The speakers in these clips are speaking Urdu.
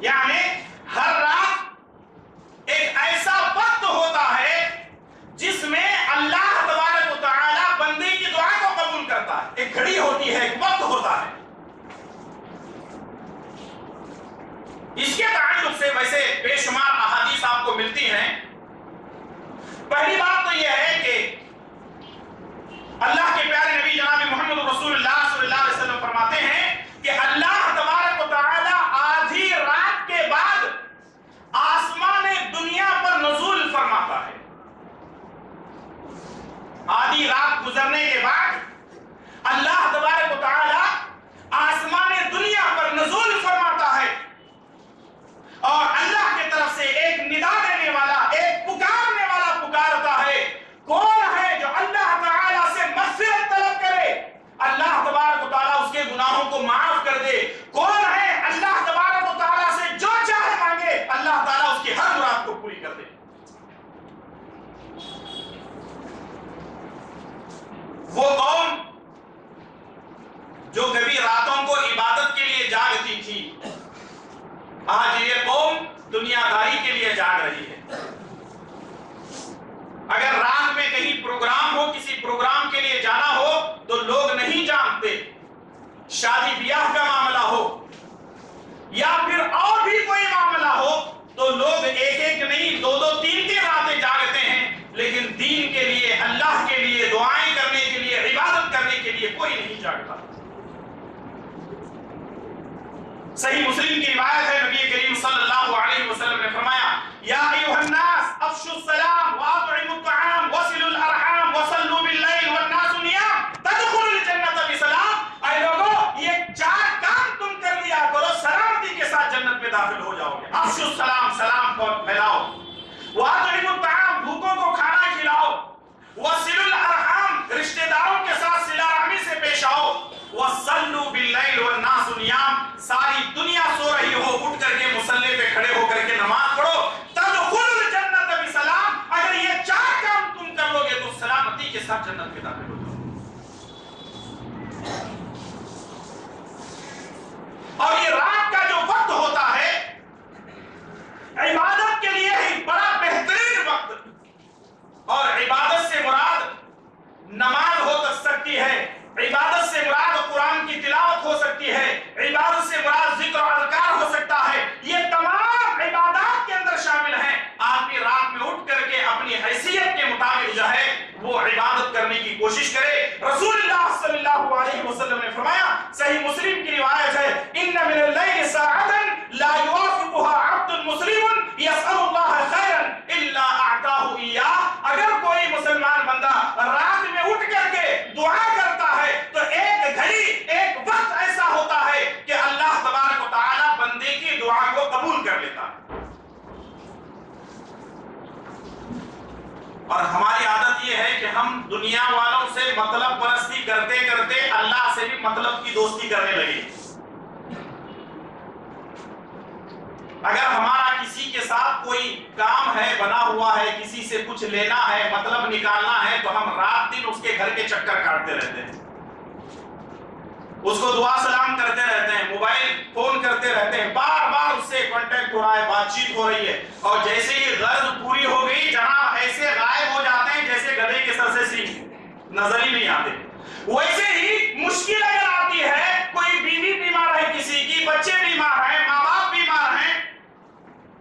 یعنی ہر رات ایک ایسا وقت ہوتا ہے جس میں اللہ تبارک و تعالی بندے کی دعا کو قبول کرتا ہے. ایک گھڑی ہوتی ہے, ایک وقت ہوتا ہے. اس کے تعلق سے ویسے بے شمار احادیث آپ کو ملتی ہیں. پہلی بات تو یہ ہے کہ اللہ کے پیارے نبی جناب محمد رسول اللہ صلی اللہ علیہ وسلم فرماتے ہیں کہ اللہ تبارک و تعالی آدھی رات کے بعد آسمان دنیا پر نزول فرماتا ہے. آدھی رات گزرنے کے بعد اللہ تبارک و تعالی آسمان دنیا پر نزول فرماتا ہے اور اللہ کی طرف سے ایک ندا دینے والا, ایک پکارنے والا پکارتا ہے. کون ہے جو اللہ تعالی سے مغفرت طلب کرے, اللہ تبارک و تعالی اس کے گناہوں کو معاف کر دے. کون ہے اللہ تبارک و تعالی سے جو چاہے مانگے, اللہ تعالی اس کی ہر مراد کو پوری کر دے. وہ قوم جو کبھی راتوں کو عبادت کے لیے جاگتی تھی, آج یہ قوم دنیا داری کے لیے جاگ رہی ہے. اگر رات میں کہیں پروگرام ہو, کسی پروگرام کے لیے جانا ہو تو لوگ نہیں جانتے. شادی بیاہ کا معاملہ ہو یا پھر اور بھی کوئی معاملہ ہو تو لوگ ایک ایک نہیں, دو دو تین تین راتیں جاگتے ہیں, لیکن دین کے لیے, اللہ کے لیے, دعائیں کرنے کے لیے, عبادت کرنے کے لیے کوئی نہیں جاگتا. صحیح مسلم کی روایت ہے, نبی کریم صلی اللہ علیہ وسلم نے فرمایا یا ایھا الناس افشوا السلام واطعموا الطعام وصلوا الارحام وصلوا باللیل والناس نیام تدخلوا الجنة بسلام. اے لوگوں, یہ 4 کام تم کر لیا کرو, سلامتی کے ساتھ جنت میں داخل ہو جاؤ گے. افشوا السلام, سلام کو پھیلاؤ. واطعموا الطعام, بھوکوں کو کھانا کھلاؤ. وصلوا الارحام, رشتہ داروں کے ساتھ صلہ رحمی سے پیش آؤ. وصلوا باللیل والناس نیام, ساری دنیا سو رہی ہو, اٹھ کر کے مصلی پہ کھڑے ہو کر کے نماز پڑھو. تدخلوا الجنة بسلام, اگر یہ 4 کام تم کر لو گے تو سلامتی کے ساتھ جنت میں داخل ہو جاؤ. اور یہ رات کا جو وقت ہوتا ہے عبادت کے لیے ایک بڑا بہترین وقت, اور عبادت سے مراد نماز ہو سکتی ہے, عبادت سے مراد قرآن کی تلاوت ہو سکتی ہے, عبادت سے مراد ذکر و اذکار ہو سکتا ہے. یہ تمام عبادات کے اندر شامل ہیں. آدمی رات میں اٹھ کر کے اپنی حیثیت کے مطابق جو ہے وہ عبادت کرنے کی کوشش کرے. رسول اللہ صلی اللہ علیہ وسلم نے فرمایا, صحیح مسلم کی روایت ہے, ان من اللیل ساعة لا یوافقها عبد مسلم یسأل اللہ خیرا الا اعطاه ایاه. اگر کوئی مسلمان بندہ رات میں اٹھ کر کے دعا کرتا ہے تو ایک گھڑی, ایک وقت ایسا ہوتا ہے کہ اللہ تبارک و تعالی بندے کی دعا کو قبول کر لیتا ہے. اور ہماری عادت یہ ہے کہ ہم دنیا والوں سے مطلب پرستی کرتے کرتے اللہ سے بھی مطلب کی دوستی کرنے لگے. اگر ہمارا کسی کے ساتھ کوئی کام ہے, بنا ہوا ہے, کسی سے کچھ لینا ہے, مطلب نکالنا ہے, تو ہم رات دن اس کے گھر کے چکر کاٹتے رہتے ہیں, اس کو دعا سلام کرتے رہتے ہیں, موبائل فون کرتے رہتے ہیں, بار بار اس سے کانٹیکٹ ہو رہا ہے, بات چیت ہو رہی ہے, اور جیسے ہی غرض پوری ہو گئی جناب ایسے غائب ہو جاتے ہیں جیسے گدھے کے سر سے سینگ نظر ہی نہیں آتے. ویسے ہی مشکل اگر آتی ہے, کوئی بیوی بیمار ہے, کسی کی بچے بیمار ہیں, ماں باپ بیمار ہیں,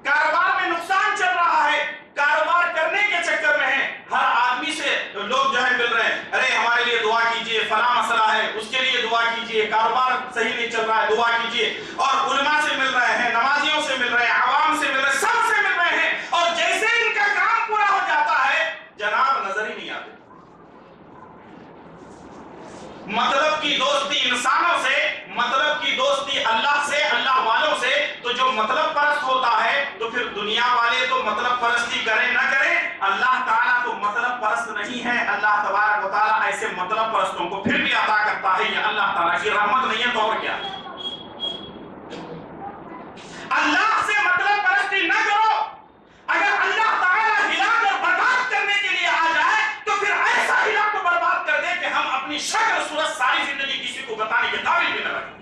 کاروبار میں نقصان چل رہا ہے, کاروبار کرنے کے چکر میں ہے, ہر آدمی سے لوگ جو ہے مل رہے ہیں, ارے ہمارے لیے دعا کیجئے, فلاں مسئلہ ہے, اس کے لیے دعا کیجئے, کاروبار صحیح نہیں چل رہا ہے, دعا کیجئے. اور علماء سے مل رہے ہیں, نمازیوں سے مل رہے ہیں, عوام سے مل رہے ہیں, سب سے مل رہے ہیں, اور جیسے ان کا کام پورا ہو جاتا ہے جناب نظر ہی نہیں آتے. مطلب کی دوستی انسانوں سے, مطلب کی دوستی اللہ سے, اللہ والوں سے. تو جو مطلب پرست ہوتا ہے تو پھر دنیا والے تو مطلب پرستی کریں نہ کریں, اللہ تعالیٰ تو مطلب پرست نہیں ہے. اللہ تبارک و تعالیٰ ایسے مطلب پرستوں کو پھر بھی عطا کرتا ہے. یہ اللہ تعالیٰ کی رحمت نہیں ہے تو اور کیا. اللہ سے مطلب پرستی نہ کرو. اگر اللہ تعالیٰ ہلا کر برباد کرنے کے لیے آ جائے تو پھر ایسا ہلا کو برباد کر دے کہ ہم اپنی شکل صورت ساری زندگی کسی کو بتانے کے قابل بھی نہ رکھیں.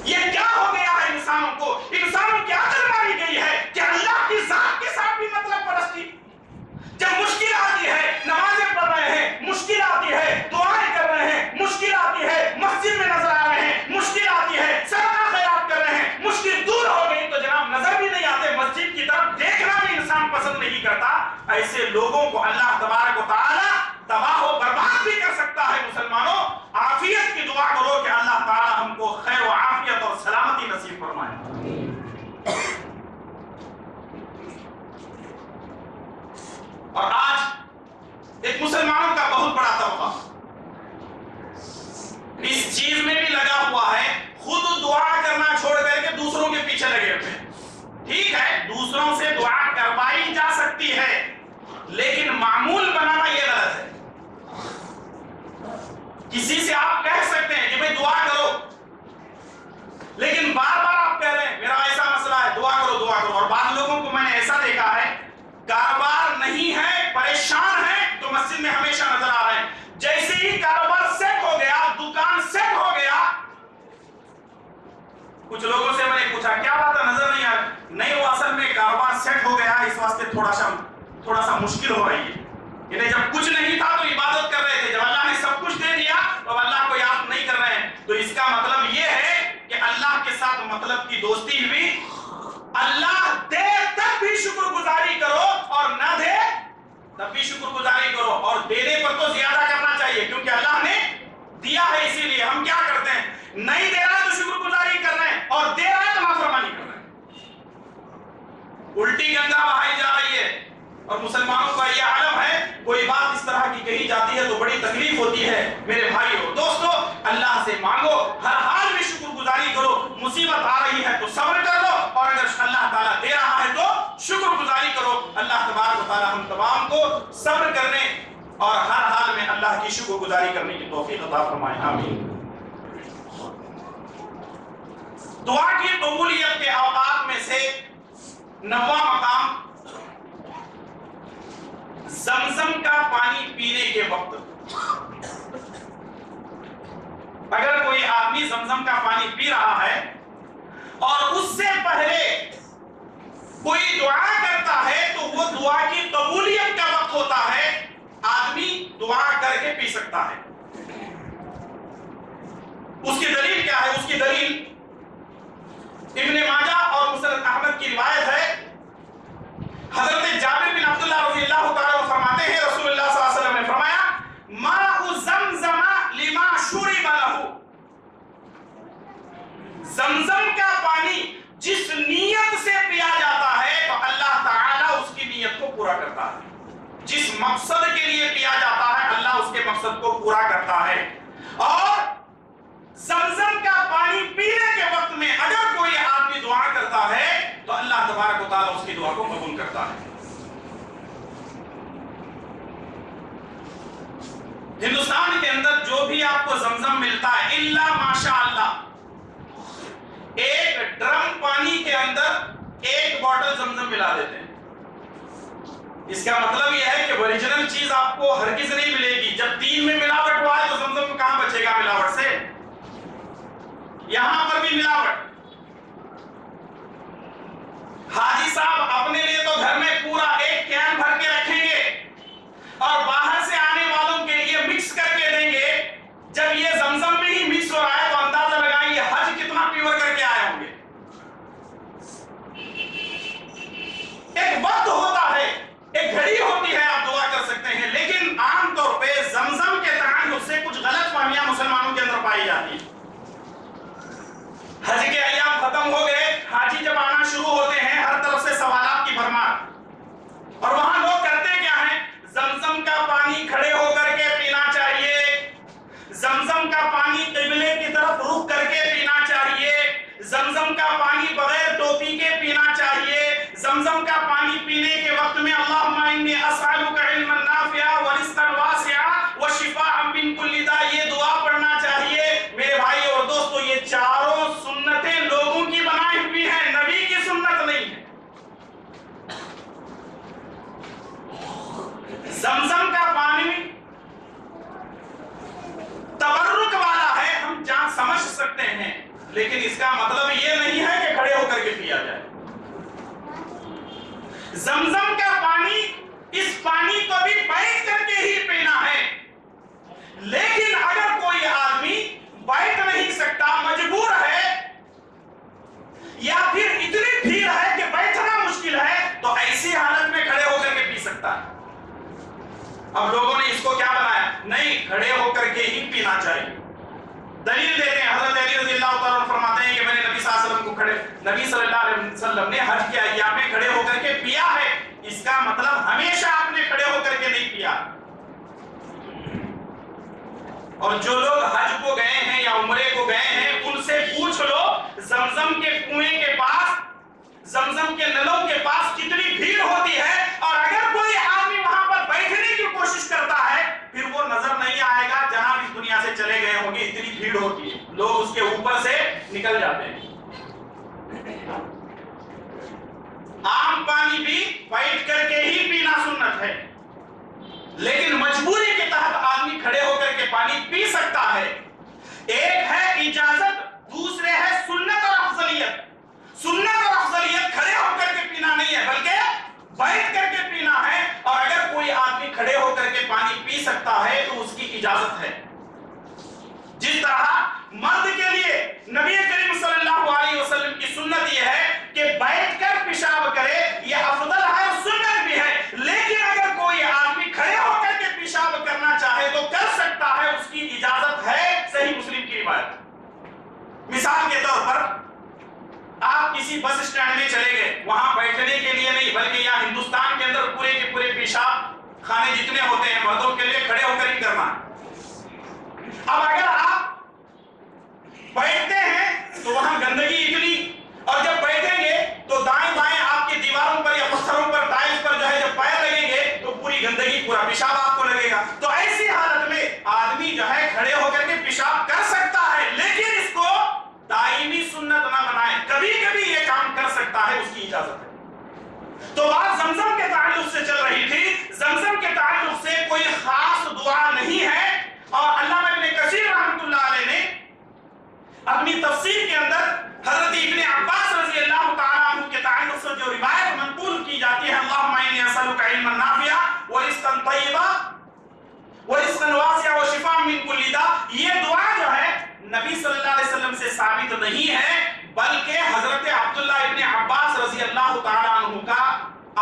یہ کیا ہو گیا ہے انسانوں کو، انسانوں کی عقل ماری گئی ہے کہ اللہ کی ذات کے ساتھ بھی مطلب پرستی. جب مشکل آتی ہے نمازیں پڑھ رہے ہیں، مشکل آتی ہے دعائیں کر رہے ہیں، مشکل آتی ہے مسجد میں نظر آ رہے ہیں، مشکل آتی ہے صدقہ خیرات کر رہے ہیں، مشکل دور ہو گئی تو جناب نظر بھی نہیں آتے، مسجد کی طرف دیکھنا بھی انسان پسند نہیں کرتا. ایسے لوگوں کو اللہ تبارک و تعالی تباہ و برباد بھی کر سکتا ہے. مسلمانوں عافیت کی دعا کرو کہ اللہ تعالی ہم کو خیر و عافیت اور سلامتی نصیب فرمائے. اور آج ایک مسلمانوں کا بہت بڑا طبقہ اس چیز میں بھی لگا ہوا ہے، خود دعا کرنا چھوڑ کر کے دوسروں کے پیچھے لگے ہوئے ہیں. ٹھیک ہے دوسروں سے دعا کروائی جا سکتی ہے لیکن معمول بنانا یہ غلط ہے. کسی سے آپ کہہ سکتے ہیں کہ بھئی دعا کرو، لیکن بار بار آپ کہہ رہے ہیں میرا ایسا مسئلہ ہے دعا کرو دعا کرو. اور بعض لوگوں کو میں نے ایسا دیکھا ہے کاروبار نہیں ہے پریشان ہے تو مسجد میں ہمیشہ نظر آ رہے ہیں، جیسے ہی کاروبار سیٹ ہو گیا دکان سیٹ ہو گیا. کچھ لوگوں سے میں نے پوچھا کیا بات ہے نظر نہیں آ رہا؟ نہیں وہ اصل میں کاروبار سیٹ ہو گیا اس واسطے تھوڑا سا مشکل ہو رہی ہے. انہیں جب کچھ نہیں تھا تو عبادت کر رہے تھے، جب اللہ نے سب کچھ دے دیا تو اللہ کو یاد نہیں کر رہے ہیں. تو اس کا مطلب یہ ہے کہ اللہ کے ساتھ مطلب کی دوستی ہوئی. اللہ دے تب بھی شکر گزاری کرو اور نہ دے تب بھی شکر گزاری کرو، اور دینے پر تو زیادہ کرنا چاہیے کیونکہ اللہ نے دیا ہے. اسی لیے ہم کیا کرتے ہیں نہیں دے رہا ہے تو شکر گزاری کر رہے ہیں اور دے رہا ہے تو نافرمانی کر رہے ہیں. الٹی گنگا بہائی جا رہی ہے. اور مسلمانوں کا یہ عالم ہے کوئی بات اس طرح کی کہی جاتی ہے تو بڑی تکلیف ہوتی ہے. میرے بھائیو دوستو اللہ سے مانگو، ہر حال میں شکر گزاری کرو. مصیبت آ رہی ہے تو صبر کر لو اور اگر اللہ تعالیٰ دے رہا ہے تو شکر گزاری کرو. اللہ تبارک و تعالیٰ ہم تمام کو صبر کرنے اور ہر حال میں اللہ کی شکر گزاری کرنے کی توفیق عطا فرمائے. آمین. دعا کی قبولیت کے اوقات میں سے 9واں مقام زمزم کا پانی پینے کے وقت. اگر کوئی آدمی زمزم کا پانی پی رہا ہے اور اس سے پہلے کوئی دعا کرتا ہے تو وہ دعا کی قبولیت کا وقت ہوتا ہے، آدمی دعا کر کے پی سکتا ہے. اس کی دلیل کیا ہے؟ اس کی دلیل ابن ماجہ اور مسند احمد کی روایت ہے. حضرت جابر بن عبداللہ رضی اللہ تعالیٰ عنہ فرماتے ہیں رسول اللہ صلی اللہ علیہ وسلم نے فرمایا ماء زمزم لما شرب له. زمزم کا پانی جس نیت سے پیا جاتا ہے تو اللہ تعالیٰ اس کی نیت کو پورا کرتا ہے. جس مقصد کے لیے پیا جاتا ہے اللہ اس کے مقصد کو پورا کرتا ہے. اور زمزم کا پانی پینے کے وقت میں اگر کوئی آدمی دعا کرتا ہے تو اللہ تبارک و تعالیٰ اس کی دعا کو قبول کرتا ہے. ہندوستان کے اندر جو بھی آپ کو زمزم ملتا ہے الا ماشاء اللہ ایک ڈرم پانی کے اندر 1 بوتل زمزم ملا دیتے ہیں. اس کا مطلب یہ ہے کہ اوریجنل چیز آپ کو ہرگز نہیں ملے گی. جب 3 میں ملاوٹ ہوا ہے تو زمزم کہاں بچے گا ملاوٹ سے؟ یہاں پر بھی ملاوٹ. حاجی صاحب اپنے لیے تو گھر میں پورا 1 کین بھر کے رکھیں گے اور باہر سے آنے والوں کے لیے مکس کر کے دیں گے. جب یہ زمزم میں ہی مکس ہو رہا ہے تو اندازہ لگائیں یہ حج کتنا پیور کر کے آئے ہوں گے. ایک وقت ہوتا ہے، ایک گھڑی ہوتی ہے آپ دعا کر سکتے ہیں، لیکن عام طور پہ زمزم کے تعلق سے کچھ غلط فہمیاں مسلمانوں کے اندر پائی جاتی ہیں. حج کے ایام ختم ہو گئے، حاجی جب آنا شروع ہوتے ہیں ہر طرف سے سوالات کی بھرمار، اور وہاں لوگ کرتے کیا ہیں زمزم کا پانی کھڑے ہو کر کے پینا چاہیے، زمزم کا پانی قبلے کی طرف رخ کر کے پینا چاہیے، زمزم کا پانی بغیر ٹوپی کے پینا چاہیے، زمزم کا پانی پینے کے وقت میں اللہم انی اسألک علما نافعا ورزقا واسعا وشفاء من کل داء یہ دعا پڑھنا چاہیے. میرے بھائی اور دوستو یہ چاروں سنتیں لوگوں کی بنائی ہوئی ہیں، نبی کی سنت نہیں ہے. زمزم کا پانی تبرک والا ہے، ہم جان سمجھ سکتے ہیں، لیکن اس کا مطلب یہ نہیں ہے کہ اس کو کیا بنایا؟ نہیں، کھڑے ہو کر کے ہی پینا چاہیے۔ دلیل دیتے ہیں، حضرت علی رضی اللہ تعالیٰ عنہ فرماتے ہیں کہ میں نے نبی صلی اللہ علیہ وسلم کو نبی صلی اللہ علیہ وسلم نے حج کے ایام میں کھڑے ہو کر کے پیا ہے، اس کا مطلب ہمیشہ آپ نے کھڑے ہو کر کے نہیں پیا۔ اور جو لوگ حج کو گئے ہیں یا عمرے کو گئے ہیں ان سے پوچھ لو زمزم کے کنویں کے پاس، زمزم کے نلوں کے پاس کتنی بھیڑ ہوتی ہے، اور اگر کوئی آدمی وہاں پر بیٹھنے کی کوشش کرتا ہے پھر وہ نظر نہیں آئے گا جہاں اس دنیا سے چلے گئے ہوں گے، اتنی بھیڑ ہوتی ہے، لوگ اس کے اوپر سے نکل جاتے ہیں۔ عام پانی بھی بیٹھ کر کے ہی پینا سنت ہے، لیکن مجبوری کے تحت آدمی کھڑے ہو کر کے پانی پی سکتا ہے۔ ایک ہے اجازت، دوسرے ہے سنت اور افضلیت۔ سنت اور افضلیت کھڑے ہو کر کے پینا نہیں ہے بلکہ بیٹھ کر کے پینا ہے، اور اگر کوئی آدمی کھڑے ہو کر کے پانی پی سکتا ہے تو اس کی اجازت ہے۔ جس طرح مرد کے لیے نبی کریم صلی اللہ علیہ وسلم کی سنت یہ ہے کہ بیٹھ کر پیشاب کرے، یہ افضل ہے اور سنت بھی ہے، لیکن اگر کوئی آدمی کھڑے ہو کر کے پیشاب کرنا چاہے تو کر سکتا ہے، اس کی اجازت ہے۔ صحیح مسلم کی روایت۔ مثال کے طور پر آپ کسی بس اسٹینڈ میں چلے گئے، وہاں بیٹھنے کے لیے نہیں بلکہ یہاں ہندوستان کے اندر پورے کے پورے پیشاب خانے جتنے ہوتے ہیں مردوں کے لیے کھڑے ہو کر ہی کرنا ہے۔ اب اگر آپ بیٹھتے ہیں تو وہاں گندگی اتنی، اور جب بیٹھیں گے تو دائیں بائیں آپ کی دیواروں پر یا پتھروں پر ٹائلز پر جو ہے جب پیر لگیں گے تو پوری گندگی پورا پیشاب آپ کو لگے گا۔ تو ایسی حالت میں آدمی جو ہے کھڑے ہو کر کے پیشاب کر سکتا ہے، لیکن اس کو دائمی سنت نہ بنائے، کبھی کبھی یہ کام کر سکتا ہے، اس کی اجازت ہے۔ تو بات زمزم کے تعلق سے چل رہی تھی، زمزم کے تعلق سے کوئی خاص دعا نہیں ہے، اور علامہ ابن کثیر رحمۃ اللہ علیہ نے اپنی تفسیر کے اندر حضرت ابن عباس رضی اللہ تعالیٰ عنہ کے تعلق سے جو روایت منقول کی جاتی ہے، اللہم انی اسألک علما نافعا ورزقا طیبا ورزقا واسعا وشفاء من کل داء، یہ دعا جو ہے نبی صلی اللہ علیہ وسلم سے ثابت نہیں ہے، بلکہ حضرت عبداللہ ابن عباس رضی اللہ تعالیٰ عنہ کا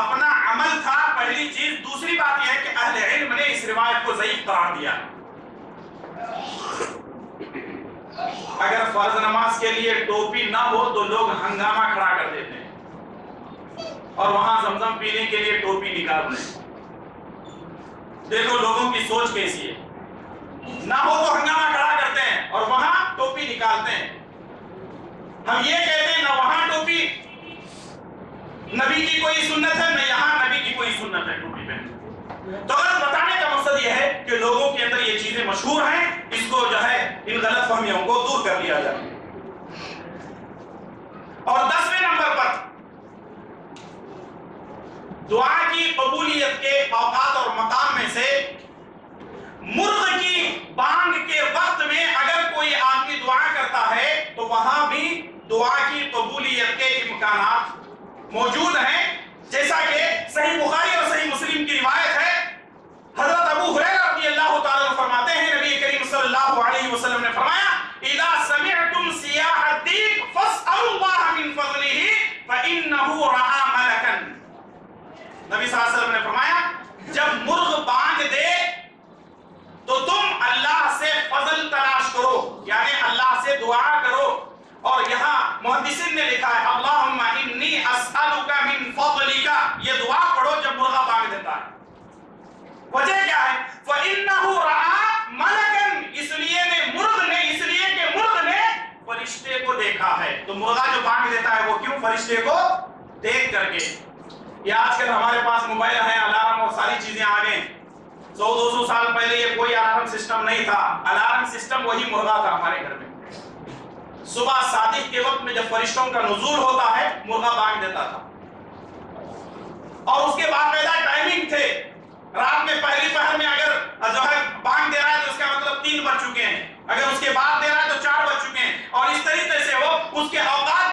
اپنا عمل تھا، پہلی چیز۔ دوسری بات یہ ہے کہ اہل علم نے اس روایت کو ضعیف قرار دیا۔ اگر فرض نماز کے لیے ٹوپی نہ ہو تو لوگ ہنگامہ کھڑا کر دیتے ہیں اور وہاں زمزم پینے کے لیے ٹوپی نکال رہے ہیں۔ دیکھو لوگوں کی سوچ کیسی ہے، نہ ہو تو ہنگامہ کھڑا کرتے ہیں اور وہاں ٹوپی نکالتے ہیں۔ ہم یہ کہتے ہیں نہ وہاں ٹوپی نبی کی کوئی سنت ہے، نہ یہاں نبی کی کوئی سنت ہے ٹوپی پہننے۔ تو غلط بتانے کا مقصد یہ ہے کہ لوگوں کے اندر یہ چیزیں مشہور ہیں، اس کو جو ہے ان غلط فہمیوں کو دور کر لیا جائے۔ اور 10ویں نمبر پر دعا کی قبولیت کے اوقات اور مقام میں سے مرغ کی بانگ کے وقت میں اگر کوئی آدمی دعا کرتا ہے تو وہاں بھی دعا کی قبولیت کے امکانات موجود ہیں، جیسا کہ صحیح بخاری اور صحیح مسلم کی روایت ہے۔ حضرت ابو ہریرہ رضی اللہ تعالیٰ عنہ فرماتے ہیں، نبی کریم صلی اللہ علیہ وسلم نے فرمایا اذا سمعتم صیاح الدیک فاسألوا اللہ من فضلہ فإنہ رأى ملکا۔ نبی صلی اللہ علیہ وسلم نے فرمایا جب مرغ بانگ دے تو تم اللہ سے فضل تلاش کرو، یعنی اللہ سے دعا کرو۔ اور یہاں محدثین نے لکھا ہے اللہم انی اسألک من فضلک، یہ دعا پڑھو جب مرغا بانگ دیتا ہے۔ وجہ کیا ہے؟ فَإِنَّهُ رَآ مَلَكًا، اس لیے کہ مرغ نے فرشتے کو دیکھا ہے۔ تو مرغا جو بانگ دیتا ہے وہ کیوں؟ فرشتے کو دیکھ کر کے۔ یہ آج کل ہمارے پاس موبائل ہے، الارم اور ساری چیزیں آ گئے۔ 100-200 سال پہلے یہ کوئی الارم سسٹم نہیں تھا، الارم سسٹم وہی مرغا تھا ہمارے گھر میں۔ صبح صادق کے وقت میں جب فرشتوں کا نزول ہوتا ہے مرغا بانگ دیتا تھا، اور اس کے بعد باقاعدہ ٹائمنگ تھے، رات میں پہلی پہر میں اگر جو ہے بانگ دے رہا ہے تو اس کا مطلب 3 بج چکے ہیں، اگر اس کے بعد دے رہا ہے تو 4 بج چکے ہیں، اور اس طریقے سے وہ اس کے اوقات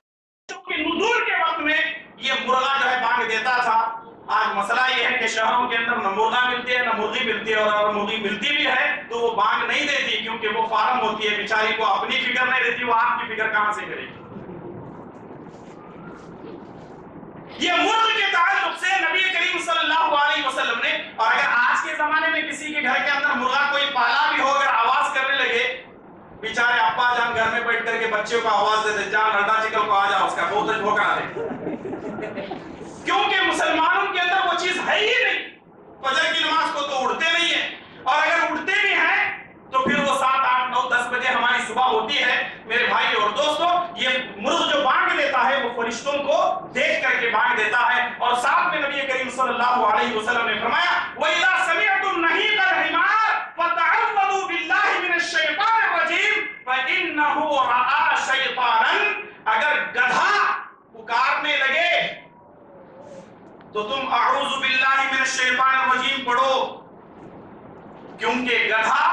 کے نزول کے وقت میں یہ مرغا جو ہے بانگ دیتا تھا۔ آج مسئلہ یہ ہے کہ شہروں کے اندر نہ مرغا ملتی ہے نہ مرغی ملتی ہے، اور اگر مرغی ملتی بھی ہے تو وہ بانگ نہیں دیتی کیونکہ وہ فارم ہوتی ہے، بیچاری کو اپنی فکر نہیں رہتی، وہ آپ کی فکر کہاں سے کرے گی؟ یہ مرغ کے تعلق سے نبی کریم صلی اللہ علیہ وسلم نے، اور اگر آج کے زمانے میں کسی کے گھر کے اندر مرغا کوئی پالا بھی ہو، اگر آواز کرنے لگے، بیچارے ابا جان گھر میں بیٹھ کر کے بچے کو آواز دیتے، جان انڈا چکن کو آ جاؤ، اس کا بہت دھوکہ دے، کیونکہ مسلمانوں کے اندر وہ چیز ہے ہی نہیں۔ فجر کی نماز کو تو اڑتے نہیں ہیں، اور اگر اڑتے بھی ہیں تو پھر وہ 7، 8، 9، 10 بجے ہماری صبح ہوتی ہے۔ میرے بھائی اور دوستو، یہ مرغ جو بانگ دیتا ہے وہ فرشتوں کو دیکھ کر کے بانگ دیتا ہے، اور ساتھ میں نبی کریم صلی اللہ علیہ وسلم نے فرمایا وَإِذَا سَمِعْتُمْ نَهِيقَ الْحِمَارِ فَتَعَوَّذُوا بِاللَّهِ مِنَ الشَّيْطَانِ الرَّجِيمِ فَإِنَّهُ رَأَىٰ شَيْطَانًا۔ اگر گدھا پکارنے لگے تو تم اعوذ باللہ من الشیطان الرجیم پڑھو، کیونکہ گدھا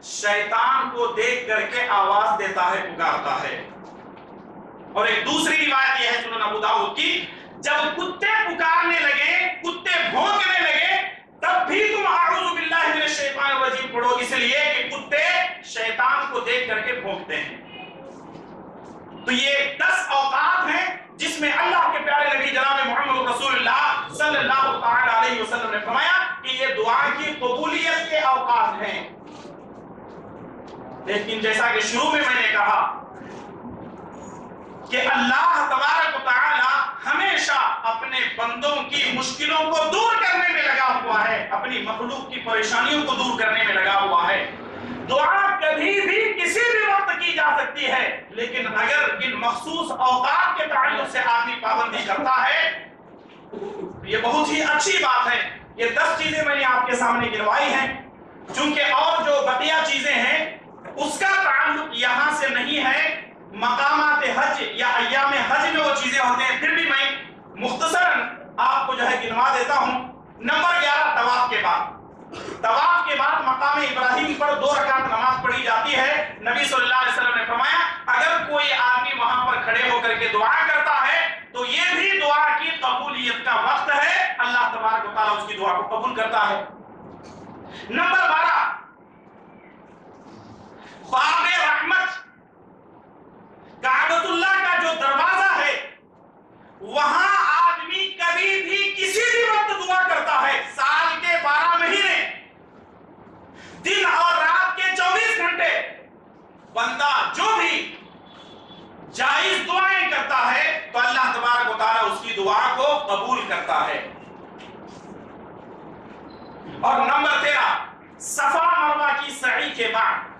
شیطان کو دیکھ کر کے آواز دیتا ہے، پکارتا ہے۔ اور ایک دوسری روایت یہ ہے سنن ابو داؤد کی، جب کتے پکارنے لگے، کتے بھونکنے لگے، تب بھی تم اعوذ باللہ من الشیطان الرجیم پڑھو، اس لیے کہ کتے شیطان کو دیکھ کر کے بھونکتے ہیں۔ تو یہ 10 اوقات ہیں جس میں اللہ کے پیارے نبی جناب محمد رسول اللہ صلی اللہ تعالی علیہ وسلم نے فرمایا کہ یہ دعا کی قبولیت کے اوقات ہیں۔ لیکن جیسا کہ شروع میں نے کہا کہ اللہ تبارک و تعالی ہمیشہ اپنے بندوں کی مشکلوں کو دور کرنے میں لگا ہوا ہے، اپنی مخلوق کی پریشانیوں کو دور کرنے میں لگا ہوا ہے۔ دعا کبھی بھی کسی بھی وقت کی جا سکتی ہے، لیکن اگر ان مخصوص اوقات کے تعلق سے آدمی پابندی کرتا ہے یہ بہت ہی اچھی بات ہے۔ یہ 10 چیزیں میں نے آپ کے سامنے گنوائی ہیں، چونکہ اور جو بقیہ چیزیں ہیں اس کا تعلق یہاں سے نہیں ہے، مقامات حج یا ایام حج میں وہ چیزیں ہوتے ہیں، پھر بھی میں مختصراً آپ کو جو ہے گنوا دیتا ہوں۔ نمبر 11، طواف کے بعد۔ طواف کے بعد مقام ابراہیم پر 2 رکعت نماز پڑھی جاتی ہے۔ نبی صلی اللہ علیہ وسلم نے فرمایا اگر کوئی آدمی وہاں پر کھڑے ہو کر کے دعا کرتا ہے تو یہ بھی دعا کی قبولیت کا وقت ہے، اللہ تبارک و تعالیٰ اس کی دعا کو قبول کرتا ہے۔ نمبر 12، باب رحمت، کعبۃ اللہ کا جو دروازہ ہے وہاں آدمی کبھی بھی کسی بھی وقت دعا کرتا ہے، سال کے 12 مہینے، دن اور رات کے 24 گھنٹے، بندہ جو بھی جائز دعائیں کرتا ہے تو اللہ تبارک و تعالیٰ اس کی دعا کو قبول کرتا ہے۔ اور نمبر 13، صفا مروہ کی سعی کے بعد،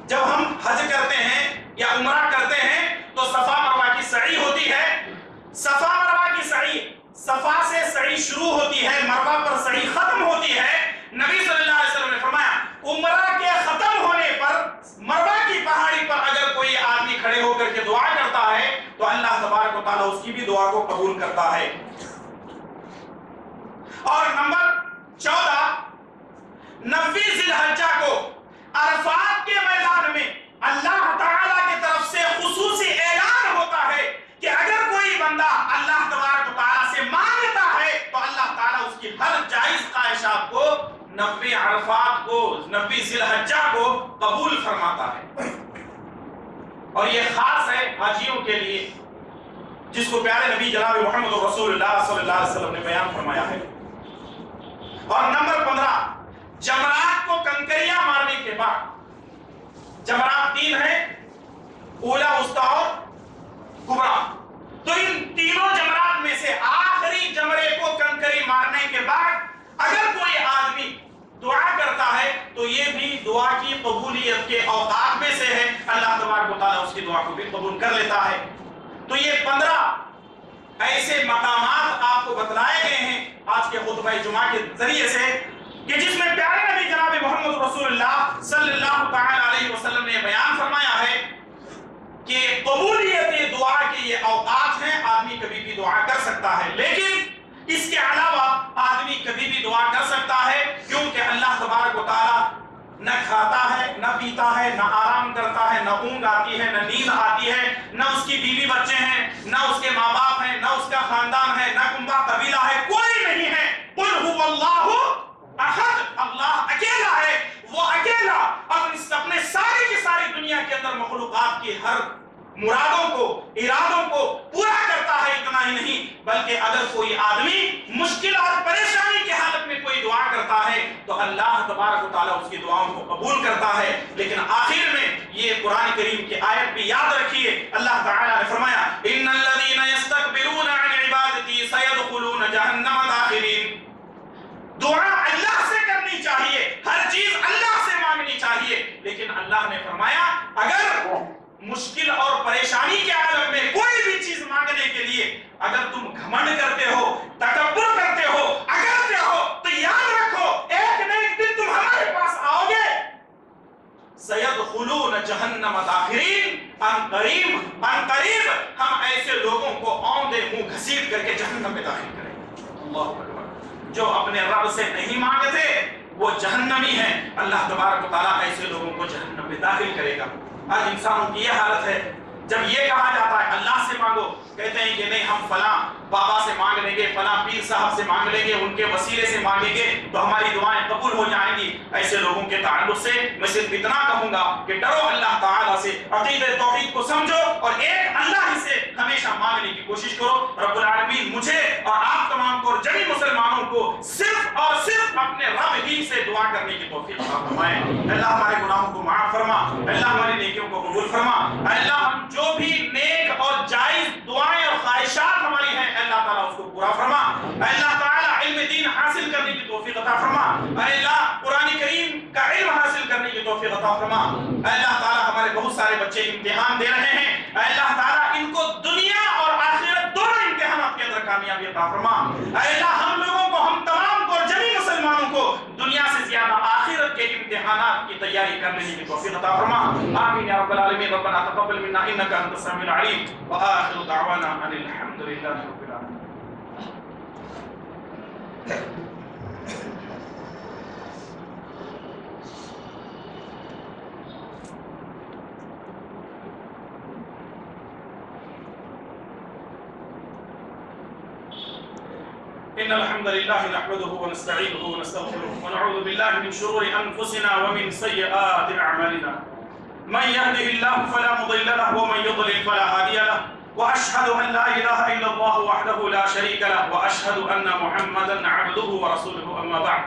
جب ہم حج کرتے ہیں یا عمرہ کرتے ہیں تو صفا مروہ کی سعی ہوتی ہے۔ صفا مروہ کی سعی، صفا سے سعی شروع ہوتی ہے، مروہ پر سعی ختم ہوتی ہے۔ نبی صلی اللہ علیہ وسلم نے فرمایا عمرہ کے ختم ہونے پر مروہ کی پہاڑی پر اگر کوئی آدمی کھڑے ہو کر کے دعا کرتا ہے تو اللہ تبارک و تعالیٰ اس کی بھی دعا کو قبول کرتا ہے۔ اور نمبر 14، 9 ذی الحجہ کو عرفات کے میدان میں اللہ تعالیٰ کی طرف سے خصوصی اعلان ہوتا ہے کہ اگر کوئی بندہ اللہ تبارک و تعالیٰ سے مانگتا ہے تو اللہ تعالیٰ اس کی ہر جائز خواہشات کو 9 عرفات کو، 9 ذی الحجہ کو قبول فرماتا ہے۔ اور یہ خاص ہے حاجیوں کے لیے جس کو پیارے نبی جناب محمد رسول اللہ صلی اللہ علیہ وسلم نے بیان فرمایا ہے۔ اور نمبر 15، جمرات کو کنکریاں مارنے کے بعد، جمرات 3 ہیں، اولا، وسطیٰ اور کبریٰ، تو ان تینوں جمرات میں سے آخری جمرے کو کنکری مارنے کے بعد اگر کوئی آدمی دعا کرتا ہے تو یہ بھی دعا کی قبولیت کے اوقات میں سے ہے، اللہ تبارک و تعالیٰ اس کی دعا کو بھی قبول کر لیتا ہے۔ تو یہ 15 ایسے مقامات آپ کو بتلائے گئے ہیں آج کے خطبہ جمعہ کے ذریعے سے کہ جس میں پیارے نبی جناب محمد رسول اللہ صلی اللہ تعالی علیہ وسلم نے بیان فرمایا ہے کہ قبولیت دعا کے یہ اوقات ہیں، آدمی کبھی بھی دعا کر سکتا ہے، لیکن اس کے علاوہ آدمی کبھی بھی دعا کر سکتا ہے، کیونکہ اللہ تبارک و تعالیٰ نہ کھاتا ہے، نہ پیتا ہے، نہ آرام کرتا ہے، نہ اونگ آتی ہے، نہ نیند آتی ہے، نہ اس کی بیوی بچے ہیں، نہ اس کے ماں باپ ہیں، نہ اس کا خاندان ہے، نہ کنبہ قبیلہ ہے، کوئی نہیں ہے۔ قل هو اللہ احد، اللہ اکیلا ہے، وہ اکیلا اپنے ساری کی ساری دنیا کے اندر مخلوقات کی ہر مرادوں کو، ارادوں کو پورا کرتا ہے۔ اتنا ہی نہیں، بلکہ اگر کوئی آدمی مشکل اور پریشانی کی حالت میں کوئی دعا کرتا ہے تو اللہ تبارک و تعالیٰ اس کی دعاؤں کو قبول کرتا ہے. لیکن آخر میں یہ قرآن کریم کی آیت بھی یاد رکھیے, اللہ تعالیٰ نے فرمایا ان الذین یستکبرون عن عبادتی سیدخلون جہنم داخرین. دعا اللہ سے کرنی چاہیے, ہر چیز اللہ سے مانگنی چاہیے, لیکن اللہ نے فرمایا اگر مشکل اور پریشانی کے عالم میں کوئی بھی چیز مانگنے کے لیے اگر تم گھمنڈ کرتے ہو, تکبر کرتے ہو, اگرتے ہو, تو یاد رکھو ایک نہ ایک دن تم ہمارے پاس آؤ گے. سیدخلون جہنم داخرین, ان قریب ہم ایسے لوگوں کو اوندے منہ گھسیٹ کر کے جہنم میں داخل کریں گے. اللہ اکبر. جو اپنے رب سے نہیں مانگتے وہ جہنمی ہیں, اللہ تبارک و تعالیٰ ایسے لوگوں کو جہنم میں داخل کرے گا. آج انسانوں کی یہ حالت ہے, جب یہ کہا جاتا ہے اللہ سے مانگو, کہتے ہیں کہ نہیں ہم فلاں بابا سے مانگ لیں گے, فلاں پیر صاحب سے مانگ لیں گے, ان کے وسیلے سے مانگیں گے تو ہماری دعائیں قبول ہو جائیں گی. ایسے لوگوں کے تعلق سے میں صرف اتنا کہوں گا کہ ڈرو اللہ تعالیٰ سے, عقیدہ توحید کو سمجھو اور ایک اللہ ہی سے ہمیشہ مانگنے کی کوشش کرو. رب العالمین مجھے اور آپ تمام کو اور جمی مسلمانوں کو صرف اور صرف اپنے رب ہی سے دعا کرنے کی توفیق عطا فرمائے. اللہ ہمارے گناہوں کو معاف فرما, اللہ ہماری نیکیوں کو قبول فرما. اللہ ہم جو بھی نیک اور جائز دعائیں اور خواہشات ہماری ہیں اللہ تعالیٰ اس کو پورا فرما. اللہ تعالیٰ علم دین حاصل کرنے کی توفیق عطا فرما. اللہ قرآن کریم کا علم حاصل کرنے کی توفیق عطا فرما. اللہ تعالیٰ ہمارے بہت سارے بچے امتحان دے رہے ہیں, اللہ تعالیٰ ان کو دنیا اور آخرت دونوں امتحانات کے اندر کامیابی عطا فرما. اللہ ہم لوگوں کو, ہم تمام کو اور جمی مسلمانوں کو دنیا سے زیادہ آخرت کے امتحانات کی تیاری کرنے کی توفیق عطا فرما. آمین یا رب العالمین. ربنا تقبل منا انك انت السميع العليم واخر دعوانا ان الحمد لله رب العالمين. إن الحمد لله نحمده ونستعينه ونستغفره ونعوذ بالله من شرور أنفسنا ومن سيئات أعمالنا. من يهده الله فلا مضل له ومن يضلل فلا هادي له, وأشهد أن لا إله إلا الله وحده لا شريك له, وأشهد أن محمدا عبده ورسوله. أما بعد,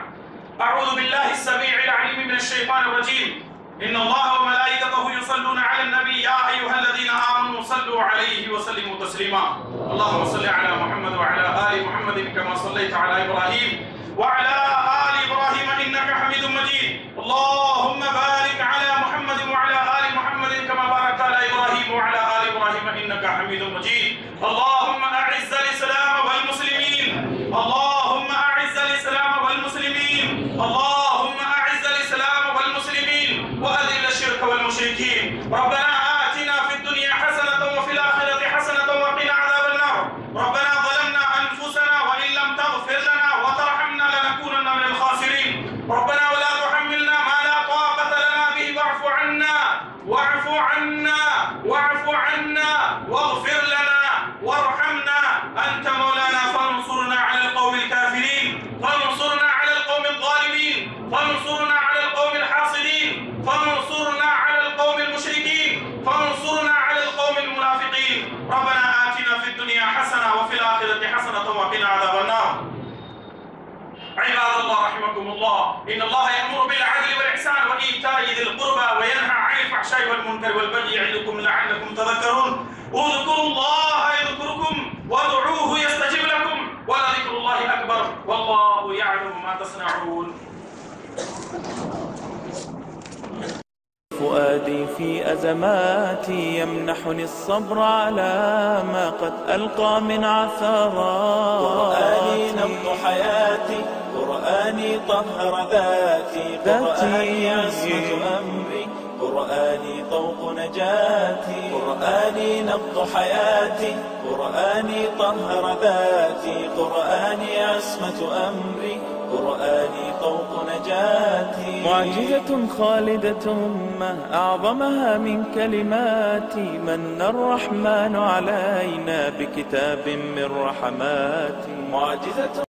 أعوذ بالله السميع العليم من الشيطان الرجيم. إن الله وملائكته يصلون على النبي يا أيها الذين آمنوا صلوا عليه وسلموا تسليما. اللهم صل على محمد وعلى آل محمد كما صليت على إبراهيم وعلى آل إبراهيم إنك حميد مجيد. اللهم بارك على محمد وعلى آل محمد كما باركت على إبراهيم وعلى آل إبراهيم إنك حميد مجيد. اللهم أعز الإسلام والمسلمين. اللهم أعز الإسلام والمسلمين. اللهم أعز الإسلام والمسلمين وأذل الشرك والمشركين. ربنا آتنا في الدنيا حسنة وفي الآخرة حسنة وقنا عذاب النار. ربنا ظلمنا أنفسنا وإن لم تغفر لنا وترحمنا لنكونن من الخاسرين. ربنا ولا تحملنا ما لا طاقة لنا به واعف عنا واعف عنا واعف عنا واغفر لنا وارحمنا أنت مولانا فانصرنا على القوم الكافرين. فانصرنا على القوم الظالمين. فانصرنا على القوم الحاصدين. فانصرنا على القوم المشركين. فانصرنا على القوم المنافقين. ربنا آتنا في الدنيا حسنة وفي الآخرة حسنة وقنا عذاب النار. عباد الله رحمكم الله, إن الله يأمر بالعدل والإحسان وإيتاء ذي القربى وينهى عن الفحشاء والمنكر والبغي يعظكم لعلكم تذكرون. اذكروا الله يذكركم وادعوه يستجب لكم ولذكر الله أكبر والله يعلم ما تصنعون. فؤادي في أزماتي يمنحني الصبر على ما قد ألقى من عثرات. قرآني نبض حياتي, قرآني طهر ذاتي, قرآني عصمة أمري, قرآني طوق نجاتي. قرآني نبض حياتي, قرآني طهر ذاتي, قرآني عصمة أمري, قرآني طوق نجاتي. معجزة خالدة ما أعظمها من كلماتي, من الرحمن علينا بكتاب من رحماتي. معجزة